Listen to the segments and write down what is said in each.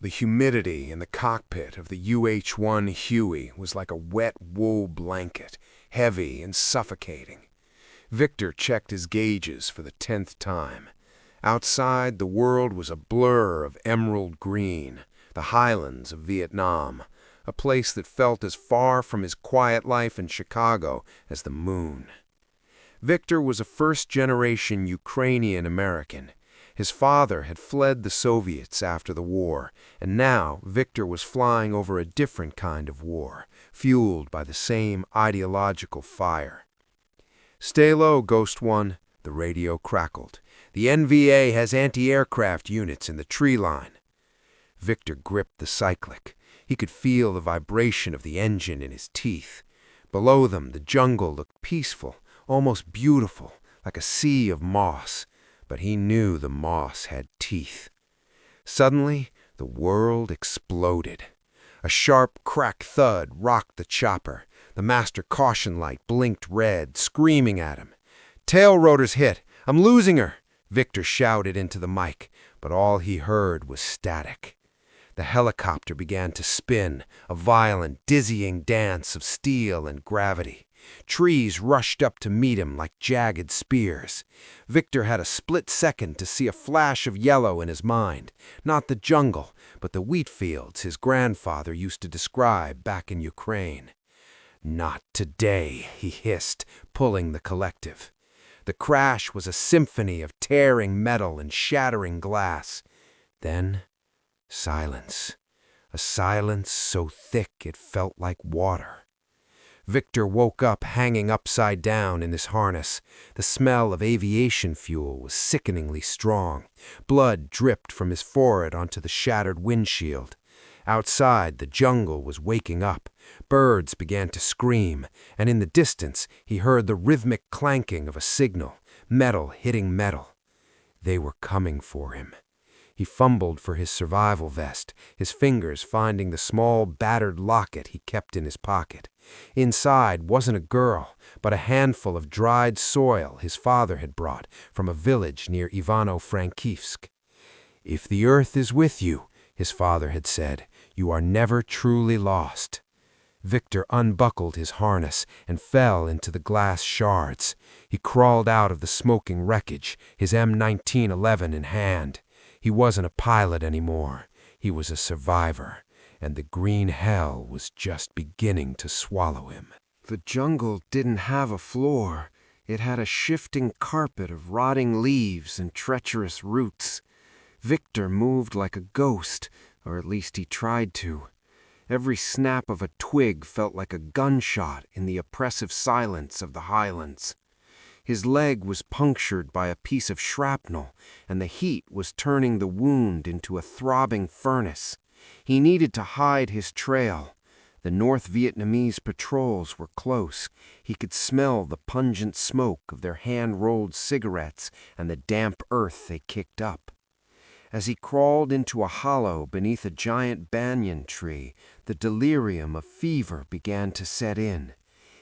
The humidity in the cockpit of the UH-1 Huey was like a wet wool blanket, heavy and suffocating. Viktor checked his gauges for the 10th time. Outside, the world was a blur of emerald green, the highlands of Vietnam, a place that felt as far from his quiet life in Chicago as the moon. Viktor was a first-generation Ukrainian-American. His father had fled the Soviets after the war, and now Viktor was flying over a different kind of war, fueled by the same ideological fire. "Stay low, Ghost One," the radio crackled. "The NVA has anti-aircraft units in the tree line." Viktor gripped the cyclic. He could feel the vibration of the engine in his teeth. Below them, the jungle looked peaceful, almost beautiful, like a sea of moss. But he knew the moss had teeth. Suddenly, the world exploded. A sharp crack thud rocked the chopper. The master caution light blinked red, screaming at him. "Tail rotor's hit! I'm losing her!" Viktor shouted into the mic, but all he heard was static. The helicopter began to spin, a violent, dizzying dance of steel and gravity. Trees rushed up to meet him like jagged spears. Viktor had a split second to see a flash of yellow in his mind. Not the jungle, but the wheat fields his grandfather used to describe back in Ukraine. "Not today," he hissed, pulling the collective. The crash was a symphony of tearing metal and shattering glass. Then, silence. A silence so thick it felt like water. Viktor woke up hanging upside down in his harness. The smell of aviation fuel was sickeningly strong. Blood dripped from his forehead onto the shattered windshield. Outside, the jungle was waking up. Birds began to scream, and in the distance he heard the rhythmic clanking of a signal, metal hitting metal. They were coming for him. He fumbled for his survival vest, his fingers finding the small, battered locket he kept in his pocket. Inside wasn't a girl, but a handful of dried soil his father had brought from a village near Ivano-Frankivsk. "If the earth is with you," his father had said, "you are never truly lost." Viktor unbuckled his harness and fell into the glass shards. He crawled out of the smoking wreckage, his M1911 in hand. He wasn't a pilot anymore. He was a survivor, and the green hell was just beginning to swallow him. The jungle didn't have a floor. It had a shifting carpet of rotting leaves and treacherous roots. Viktor moved like a ghost, or at least he tried to. Every snap of a twig felt like a gunshot in the oppressive silence of the highlands. His leg was punctured by a piece of shrapnel, and the heat was turning the wound into a throbbing furnace. He needed to hide his trail. The North Vietnamese patrols were close. He could smell the pungent smoke of their hand-rolled cigarettes and the damp earth they kicked up. As he crawled into a hollow beneath a giant banyan tree, the delirium of fever began to set in.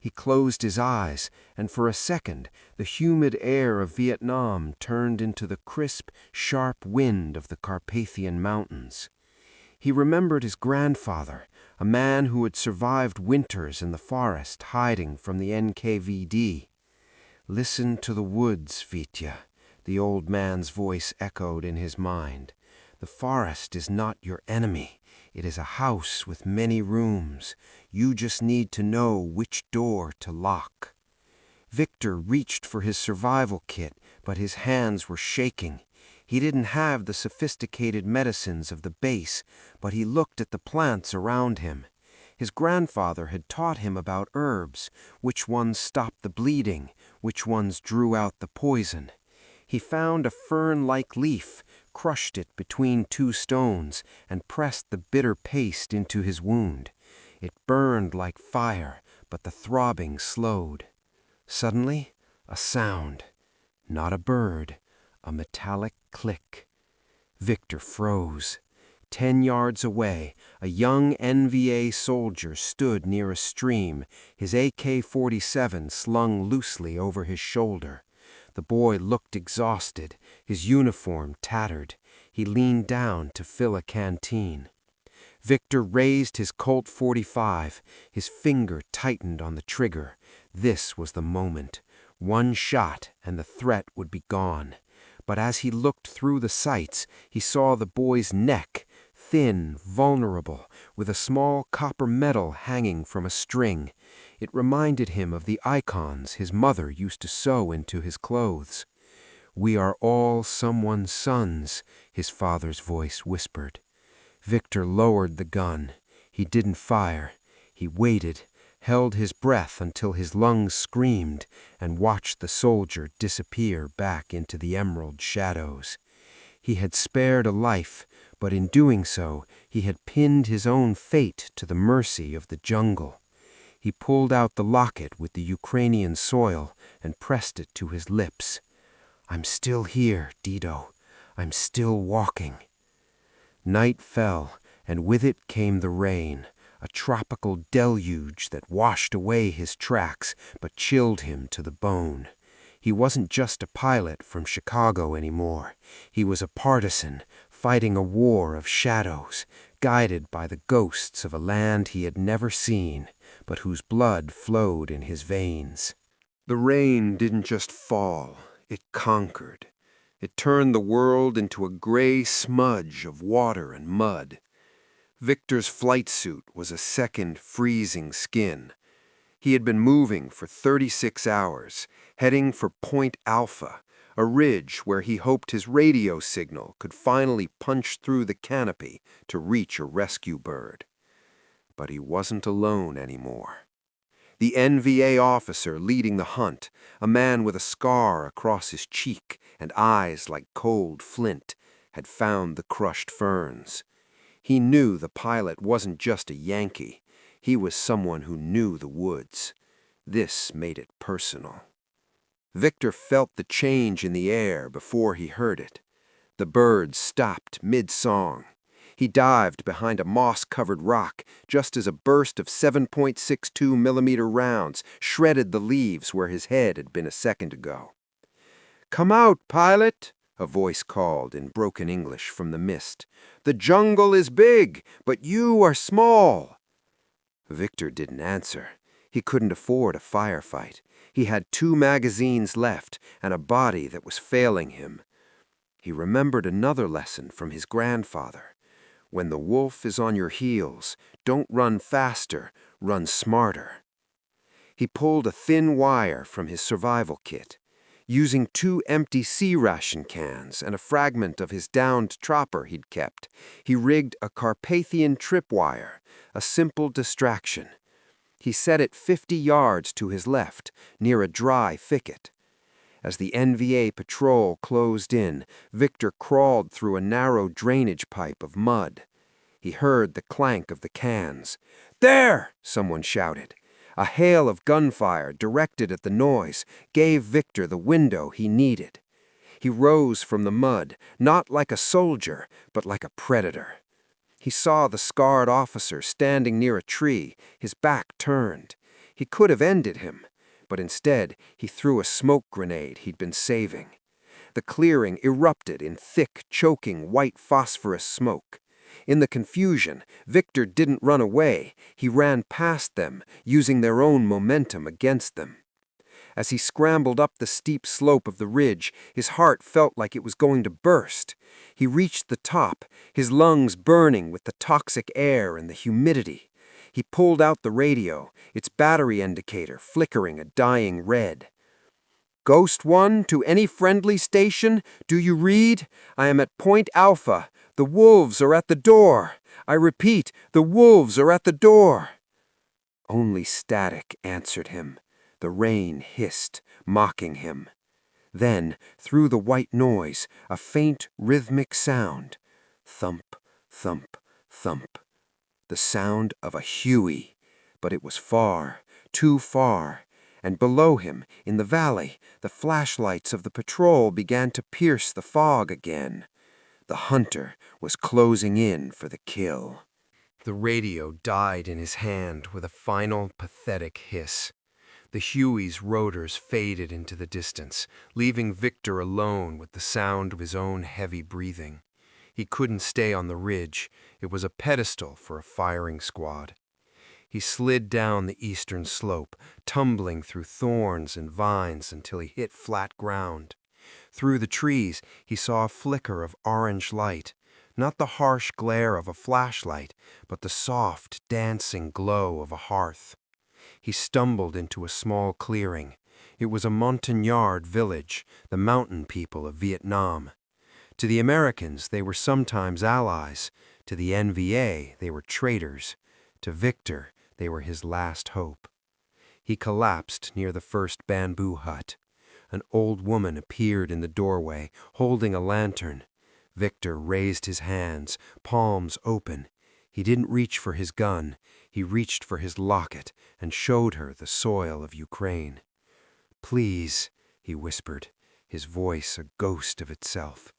He closed his eyes, and for a second, the humid air of Vietnam turned into the crisp, sharp wind of the Carpathian Mountains. He remembered his grandfather, a man who had survived winters in the forest hiding from the NKVD. "Listen to the woods, Vitya," the old man's voice echoed in his mind. "The forest is not your enemy. It is a house with many rooms. You just need to know which door to lock." Viktor reached for his survival kit, but his hands were shaking. He didn't have the sophisticated medicines of the base, but he looked at the plants around him. His grandfather had taught him about herbs, which ones stopped the bleeding, which ones drew out the poison. He found a fern-like leaf, crushed it between two stones, and pressed the bitter paste into his wound. It burned like fire, but the throbbing slowed. Suddenly, a sound. Not a bird, a metallic click. Viktor froze. 10 yards away, a young NVA soldier stood near a stream, his AK-47 slung loosely over his shoulder. The boy looked exhausted, his uniform tattered. He leaned down to fill a canteen. Viktor raised his Colt .45. His finger tightened on the trigger. This was the moment. One shot and the threat would be gone. But as he looked through the sights, he saw the boy's neck, thin, vulnerable, with a small copper medal hanging from a string. It reminded him of the icons his mother used to sew into his clothes. "We are all someone's sons," his father's voice whispered. Viktor lowered the gun. He didn't fire. He waited, held his breath until his lungs screamed, and watched the soldier disappear back into the emerald shadows. He had spared a life, but in doing so, he had pinned his own fate to the mercy of the jungle. He pulled out the locket with the Ukrainian soil and pressed it to his lips. "I'm still here, Dido. I'm still walking." Night fell, and with it came the rain, a tropical deluge that washed away his tracks but chilled him to the bone. He wasn't just a pilot from Chicago anymore. He was a partisan, fighting a war of shadows, guided by the ghosts of a land he had never seen, but whose blood flowed in his veins. The rain didn't just fall, it conquered. It turned the world into a gray smudge of water and mud. Viktor's flight suit was a second freezing skin. He had been moving for 36 hours, heading for Point Alpha, a ridge where he hoped his radio signal could finally punch through the canopy to reach a rescue bird. But he wasn't alone anymore. The NVA officer leading the hunt, a man with a scar across his cheek and eyes like cold flint, had found the crushed ferns. He knew the pilot wasn't just a Yankee. He was someone who knew the woods. This made it personal. Viktor felt the change in the air before he heard it. The birds stopped mid-song. He dived behind a moss-covered rock just as a burst of 7.62 rounds shredded the leaves where his head had been a second ago. "Come out, pilot," a voice called in broken English from the mist. "The jungle is big, but you are small." Viktor didn't answer. He couldn't afford a firefight. He had 2 magazines left and a body that was failing him. He remembered another lesson from his grandfather. When the wolf is on your heels, don't run faster, run smarter. He pulled a thin wire from his survival kit. Using 2 empty C-ration cans and a fragment of his downed chopper he'd kept, he rigged a Carpathian tripwire, a simple distraction. He set it 50 yards to his left, near a dry thicket. As the NVA patrol closed in, Viktor crawled through a narrow drainage pipe of mud. He heard the clank of the cans. "There!" someone shouted. A hail of gunfire directed at the noise gave Viktor the window he needed. He rose from the mud, not like a soldier, but like a predator. He saw the scarred officer standing near a tree, his back turned. He could have ended him, but instead he threw a smoke grenade he'd been saving. The clearing erupted in thick, choking white phosphorus smoke. In the confusion, Viktor didn't run away. He ran past them, using their own momentum against them. As he scrambled up the steep slope of the ridge, his heart felt like it was going to burst. He reached the top, his lungs burning with the toxic air and the humidity. He pulled out the radio, its battery indicator flickering a dying red. "Ghost 1 to any friendly station? Do you read? I am at Point Alpha. The wolves are at the door. I repeat, the wolves are at the door." Only static answered him. The rain hissed, mocking him. Then, through the white noise, a faint rhythmic sound. Thump, thump, thump. The sound of a Huey, but it was far, too far. And below him, in the valley, the flashlights of the patrol began to pierce the fog again. The hunter was closing in for the kill. The radio died in his hand with a final, pathetic hiss. The Huey's rotors faded into the distance, leaving Viktor alone with the sound of his own heavy breathing. He couldn't stay on the ridge. It was a pedestal for a firing squad. He slid down the eastern slope, tumbling through thorns and vines until he hit flat ground. Through the trees, he saw a flicker of orange light, not the harsh glare of a flashlight, but the soft, dancing glow of a hearth. He stumbled into a small clearing. It was a Montagnard village, the mountain people of Vietnam. To the Americans, they were sometimes allies. To the NVA, they were traitors. To Viktor, they were his last hope. He collapsed near the first bamboo hut. An old woman appeared in the doorway, holding a lantern. Viktor raised his hands, palms open. He didn't reach for his gun. He reached for his locket and showed her the soil of Ukraine. "Please," he whispered, his voice a ghost of itself.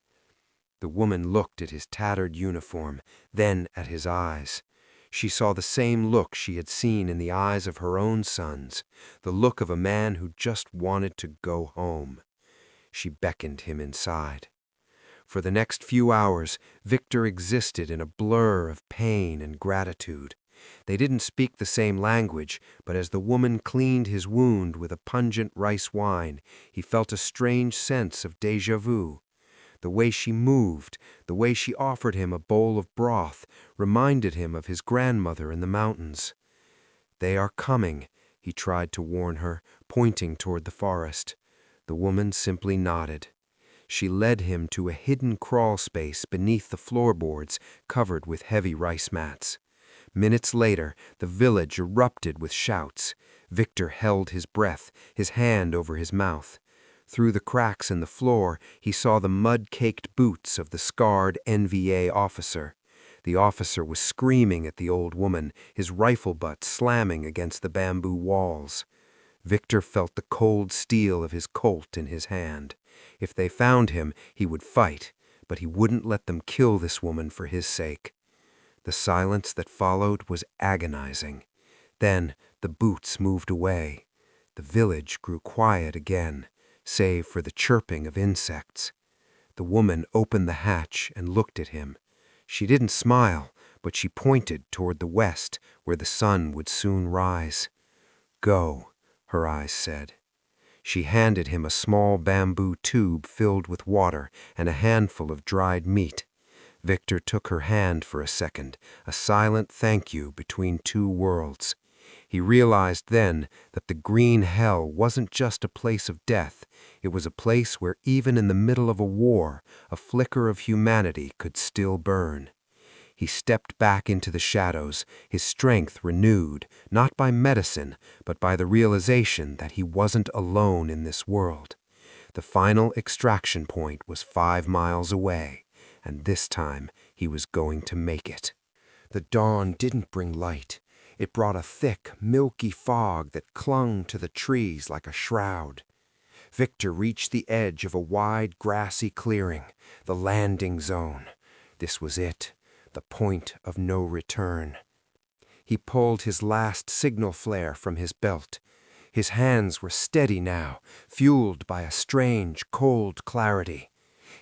The woman looked at his tattered uniform, then at his eyes. She saw the same look she had seen in the eyes of her own sons, the look of a man who just wanted to go home. She beckoned him inside. For the next few hours, Viktor existed in a blur of pain and gratitude. They didn't speak the same language, but as the woman cleaned his wound with a pungent rice wine, he felt a strange sense of déjà vu. The way she moved, the way she offered him a bowl of broth, reminded him of his grandmother in the mountains. "They are coming," he tried to warn her, pointing toward the forest. The woman simply nodded. She led him to a hidden crawl space beneath the floorboards covered with heavy rice mats. Minutes later, the village erupted with shouts. Viktor held his breath, his hand over his mouth. Through the cracks in the floor, he saw the mud-caked boots of the scarred NVA officer. The officer was screaming at the old woman, his rifle butt slamming against the bamboo walls. Viktor felt the cold steel of his Colt in his hand. If they found him, he would fight, but he wouldn't let them kill this woman for his sake. The silence that followed was agonizing. Then the boots moved away. The village grew quiet again, save for the chirping of insects. The woman opened the hatch and looked at him. She didn't smile, but she pointed toward the west, where the sun would soon rise. "Go," her eyes said. She handed him a small bamboo tube filled with water and a handful of dried meat. Viktor took her hand for a second, a silent thank you between two worlds. He realized then that the green hell wasn't just a place of death. It was a place where even in the middle of a war, a flicker of humanity could still burn. He stepped back into the shadows, his strength renewed, not by medicine, but by the realization that he wasn't alone in this world. The final extraction point was 5 miles away, and this time he was going to make it. The dawn didn't bring light. It brought a thick, milky fog that clung to the trees like a shroud. Viktor reached the edge of a wide, grassy clearing, the landing zone. This was it, the point of no return. He pulled his last signal flare from his belt. His hands were steady now, fueled by a strange, cold clarity.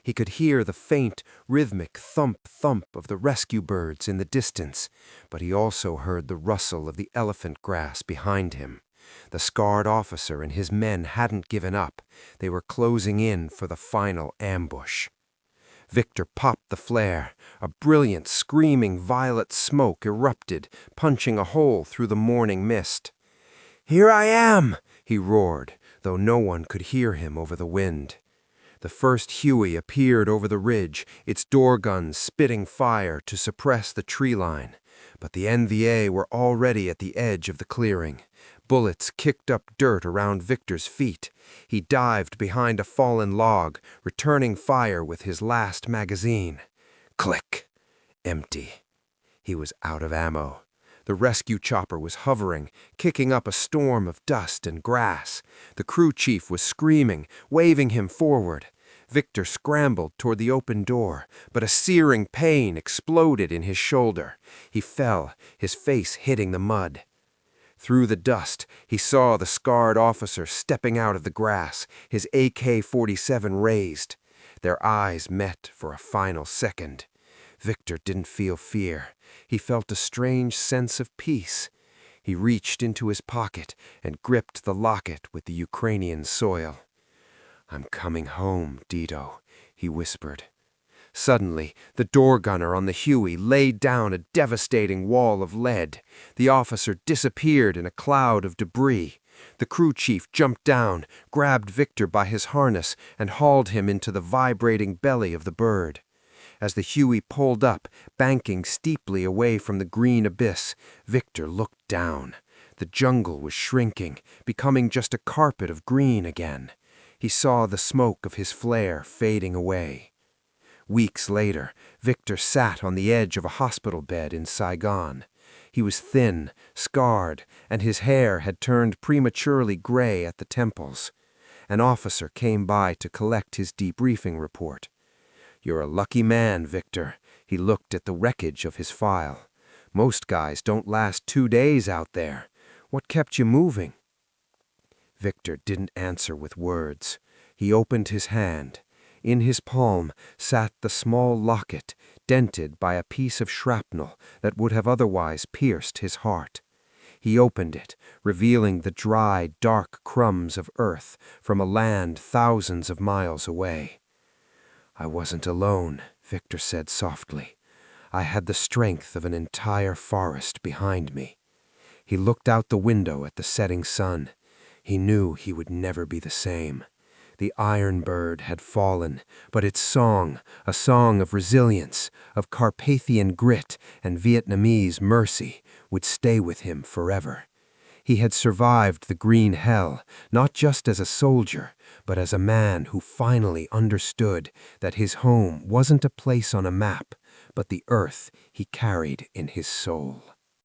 He could hear the faint, rhythmic thump-thump of the rescue birds in the distance, but he also heard the rustle of the elephant grass behind him. The scarred officer and his men hadn't given up. They were closing in for the final ambush. Viktor popped the flare. A brilliant, screaming violet smoke erupted, punching a hole through the morning mist. "Here I am!" he roared, though no one could hear him over the wind. The first Huey appeared over the ridge, its door guns spitting fire to suppress the tree line. But the NVA were already at the edge of the clearing. Bullets kicked up dirt around Viktor's feet. He dived behind a fallen log, returning fire with his last magazine. Click! Empty. He was out of ammo. The rescue chopper was hovering, kicking up a storm of dust and grass. The crew chief was screaming, waving him forward. Viktor scrambled toward the open door, but a searing pain exploded in his shoulder. He fell, his face hitting the mud. Through the dust, he saw the scarred officer stepping out of the grass, his AK-47 raised. Their eyes met for a final second. Viktor didn't feel fear. He felt a strange sense of peace. He reached into his pocket and gripped the locket with the Ukrainian soil. "I'm coming home, Dito," he whispered. Suddenly, the door gunner on the Huey laid down a devastating wall of lead. The officer disappeared in a cloud of debris. The crew chief jumped down, grabbed Viktor by his harness, and hauled him into the vibrating belly of the bird. As the Huey pulled up, banking steeply away from the green abyss, Viktor looked down. The jungle was shrinking, becoming just a carpet of green again. He saw the smoke of his flare fading away. Weeks later, Viktor sat on the edge of a hospital bed in Saigon. He was thin, scarred, and his hair had turned prematurely gray at the temples. An officer came by to collect his debriefing report. "You're a lucky man, Viktor." He looked at the wreckage of his file. "Most guys don't last 2 days out there. What kept you moving?" Viktor didn't answer with words. He opened his hand. In his palm sat the small locket, dented by a piece of shrapnel that would have otherwise pierced his heart. He opened it, revealing the dry, dark crumbs of earth from a land thousands of miles away. "I wasn't alone," Viktor said softly. "I had the strength of an entire forest behind me." He looked out the window at the setting sun. He knew he would never be the same. The iron bird had fallen, but its song, a song of resilience, of Carpathian grit and Vietnamese mercy, would stay with him forever. He had survived the green hell, not just as a soldier, but as a man who finally understood that his home wasn't a place on a map, but the earth he carried in his soul.